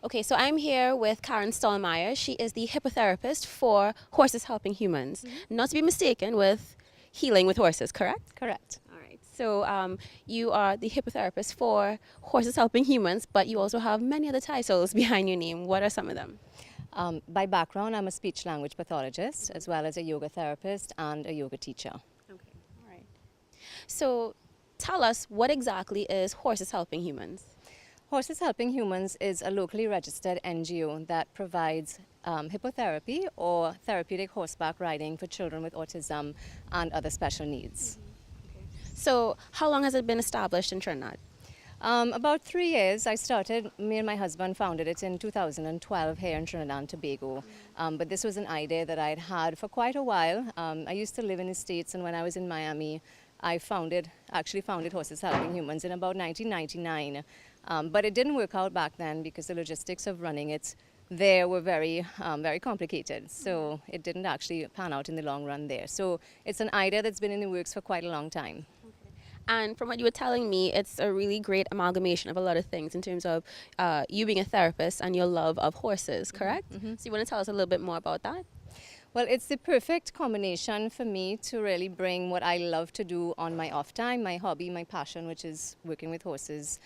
Okay, so I'm here with Karen Stollmeyer. She is the hippotherapist for Horses Helping Humans. Not to be mistaken with healing with horses, correct? Correct. All right. So you are the hippotherapist for Horses Helping Humans, but you also have many other titles behind your name. What are some of them? By background, I'm a speech language pathologist as well as a yoga therapist and a yoga teacher. Okay. All right. So tell us, what exactly is Horses Helping Humans? Horses Helping Humans is a locally registered NGO that provides hippotherapy or therapeutic horseback riding for children with autism and other special needs. So how long has it been established in Trinidad? About 3 years. Me and my husband founded it in 2012 here in Trinidad and Tobago. But this was an idea that I'd had for quite a while. I used to live in the States, and when I was in Miami, I actually founded Horses Helping Humans in about 1999. But it didn't work out back then because the logistics of running it there were very complicated. So it didn't actually pan out in the long run there. So it's an idea that's been in the works for quite a long time. And from what you were telling me, it's a really great amalgamation of a lot of things in terms of you being a therapist and your love of horses, correct? So you want to tell us a little bit more about that? Well, it's the perfect combination for me to really bring what I love to do on my off time, my hobby, my passion, which is working with horses,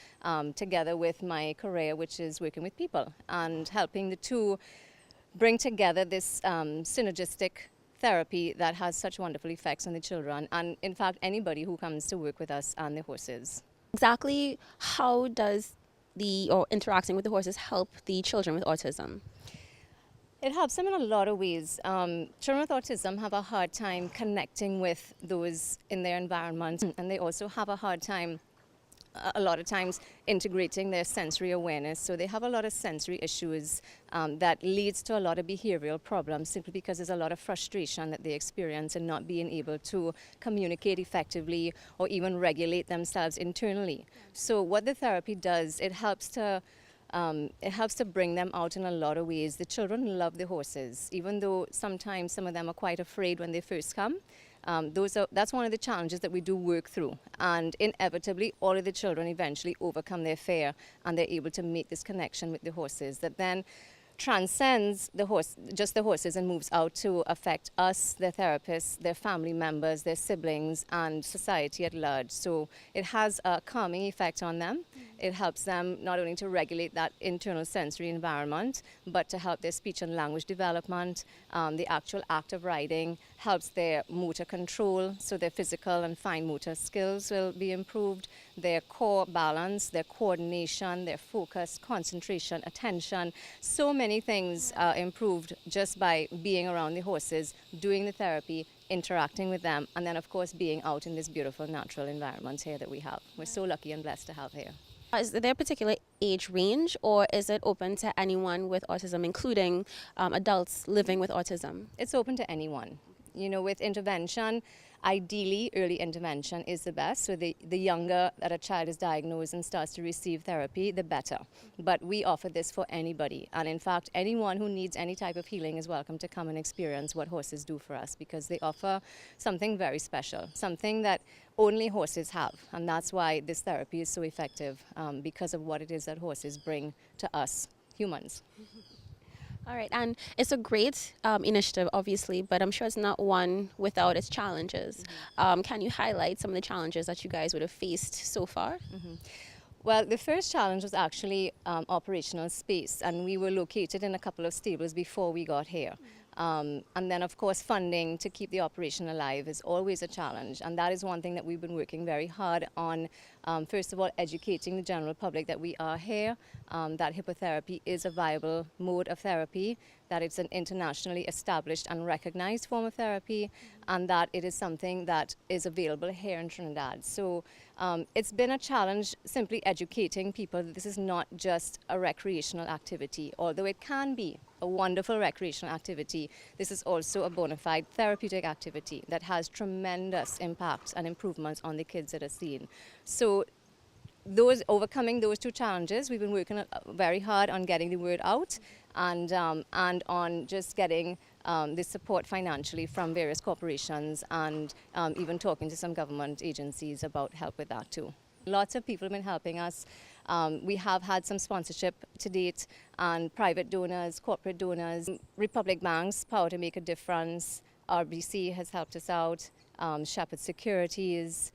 together with my career, which is working with people, and helping the two bring together this synergistic therapy that has such wonderful effects on the children and, in fact, anybody who comes to work with us and the horses. Exactly how does interacting with the horses help the children with autism? It helps them in a lot of ways. Children with autism have a hard time connecting with those in their environment, and they also have a hard time a lot of times integrating their sensory awareness. So they have a lot of sensory issues that leads to a lot of behavioral problems simply because there's a lot of frustration that they experience in not being able to communicate effectively or even regulate themselves internally. So what the therapy does, it helps to bring them out in a lot of ways. The children love the horses, even though sometimes some of them are quite afraid when they first come. That's one of the challenges that we do work through, and inevitably all of the children eventually overcome their fear and they're able to make this connection with the horses that then transcends just the horses and moves out to affect us, their therapists, their family members, their siblings, and society at large. So it has a calming effect on them. It helps them not only to regulate that internal sensory environment, but to help their speech and language development. The actual act of riding helps their motor control, so their physical and fine motor skills will be improved, their core balance, their coordination, their focus, concentration, attention. So many things are improved just by being around the horses, doing the therapy, interacting with them, and then of course being out in this beautiful natural environment here that we have. We're so lucky and blessed to have here. Is there a particular age range, or is it open to anyone with autism, including adults living with autism? It's open to anyone. You know, with intervention, ideally early intervention is the best. So the younger that a child is diagnosed and starts to receive therapy, the better. But we offer this for anybody. And in fact, anyone who needs any type of healing is welcome to come and experience what horses do for us, because they offer something very special, something that only horses have. And that's why this therapy is so effective, because of what it is that horses bring to us humans. All right, and it's a great initiative, obviously, but I'm sure it's not one without its challenges. Can you highlight some of the challenges that you guys would have faced so far? Well, the first challenge was actually operational space, and we were located in a couple of stables before we got here. And then, of course, funding to keep the operation alive is always a challenge, and that is one thing that we've been working very hard on. First of all, educating the general public that we are here, that hippotherapy is a viable mode of therapy, that it's an internationally established and recognized form of therapy, and that it is something that is available here in Trinidad. So it's been a challenge simply educating people that this is not just a recreational activity, although it can be a wonderful recreational activity. This is also a bona fide therapeutic activity that has tremendous impacts and improvements on the kids that are seen. So overcoming those two challenges, we've been working very hard on getting the word out and on just getting the support financially from various corporations, and even talking to some government agencies about help with that too. Lots of people have been helping us. We have had some sponsorship to date, and private donors, corporate donors, Republic Bank's Power to Make a Difference, RBC has helped us out, Shepherd Securities,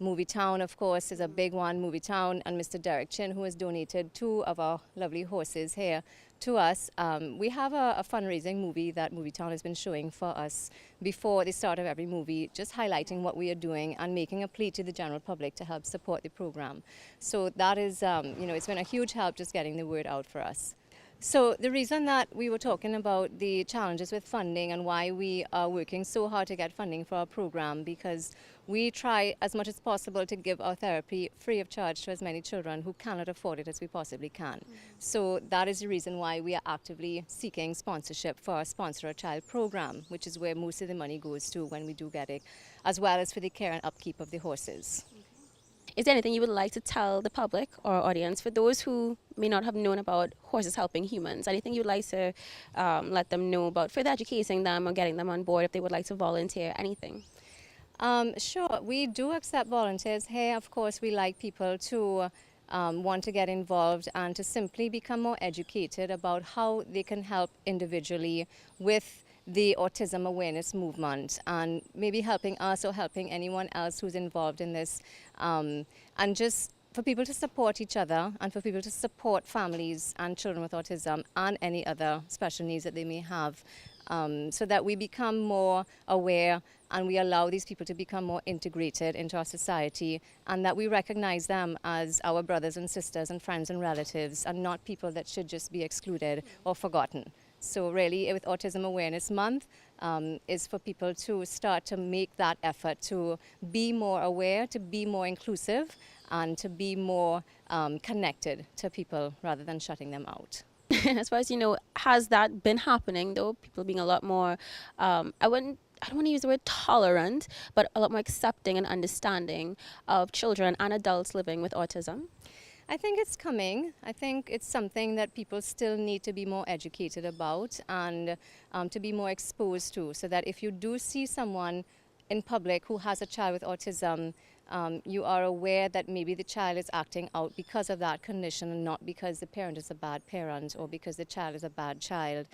Movie Town, of course, is a big one, Movie Town, and Mr. Derek Chin, who has donated 2 of our lovely horses here to us. We have a fundraising movie that Movie Town has been showing for us before the start of every movie, just highlighting what we are doing and making a plea to the general public to help support the program. So that is, it's been a huge help just getting the word out for us. So the reason that we were talking about the challenges with funding and why we are working so hard to get funding for our program, because we try as much as possible to give our therapy free of charge to as many children who cannot afford it as we possibly can. So that is the reason why we are actively seeking sponsorship for our Sponsor a Child program, which is where most of the money goes to when we do get it, as well as for the care and upkeep of the horses. Is there anything you would like to tell the public or audience, for those who may not have known about horses helping humans? Anything you'd like to let them know about, further educating them or getting them on board if they would like to volunteer? Anything? Sure, we do accept volunteers here. Of course, we like people to want to get involved and to simply become more educated about how they can help individually with the autism awareness movement, and maybe helping us or helping anyone else who's involved in this, and just for people to support each other and for people to support families and children with autism and any other special needs that they may have, so that we become more aware and we allow these people to become more integrated into our society, and that we recognize them as our brothers and sisters and friends and relatives, and not people that should just be excluded or forgotten. So really, with Autism Awareness Month, is for people to start to make that effort to be more aware, to be more inclusive, and to be more connected to people rather than shutting them out. As far as you know, has that been happening though? People being a lot more, I don't want to use the word tolerant, but a lot more accepting and understanding of children and adults living with autism? I think it's coming. I think it's something that people still need to be more educated about and to be more exposed to, so that if you do see someone in public who has a child with autism, you are aware that maybe the child is acting out because of that condition and not because the parent is a bad parent or because the child is a bad child.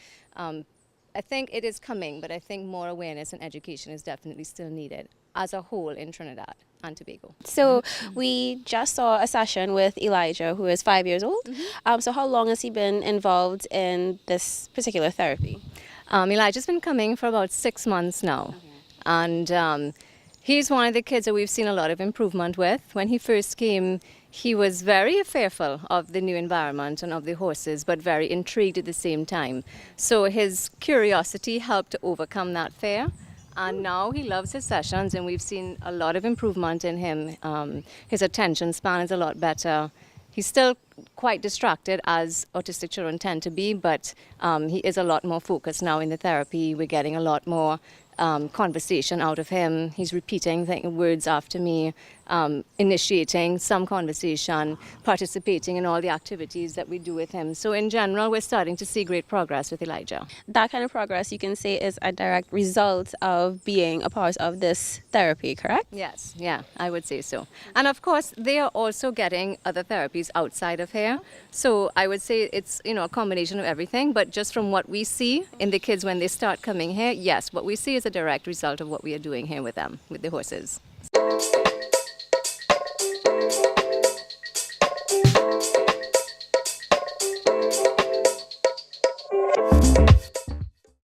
I think it is coming, but I think more awareness and education is definitely still needed as a whole in Trinidad and Tobago. So we just saw a session with Elijah, who is 5 years old. So how long has he been involved in this particular therapy? Elijah's been coming for about 6 months now. And he's one of the kids that we've seen a lot of improvement with. When he first came, he was very fearful of the new environment and of the horses, but very intrigued at the same time. So his curiosity helped to overcome that fear. And now he loves his sessions, and we've seen a lot of improvement in him. His attention span is a lot better. He's still quite distracted, as autistic children tend to be, but he is a lot more focused now in the therapy. We're getting a lot more conversation out of him. He's repeating words after me, initiating some conversation, participating in all the activities that we do with him. So in general, we're starting to see great progress with Elijah. That kind of progress, you can say, is a direct result of being a part of this therapy, correct? Yes, yeah, I would say so. And of course, they are also getting other therapies outside of here. So I would say it's, a combination of everything, but just from what we see in the kids when they start coming here, yes, what we see is a direct result of what we are doing here with them, with the horses.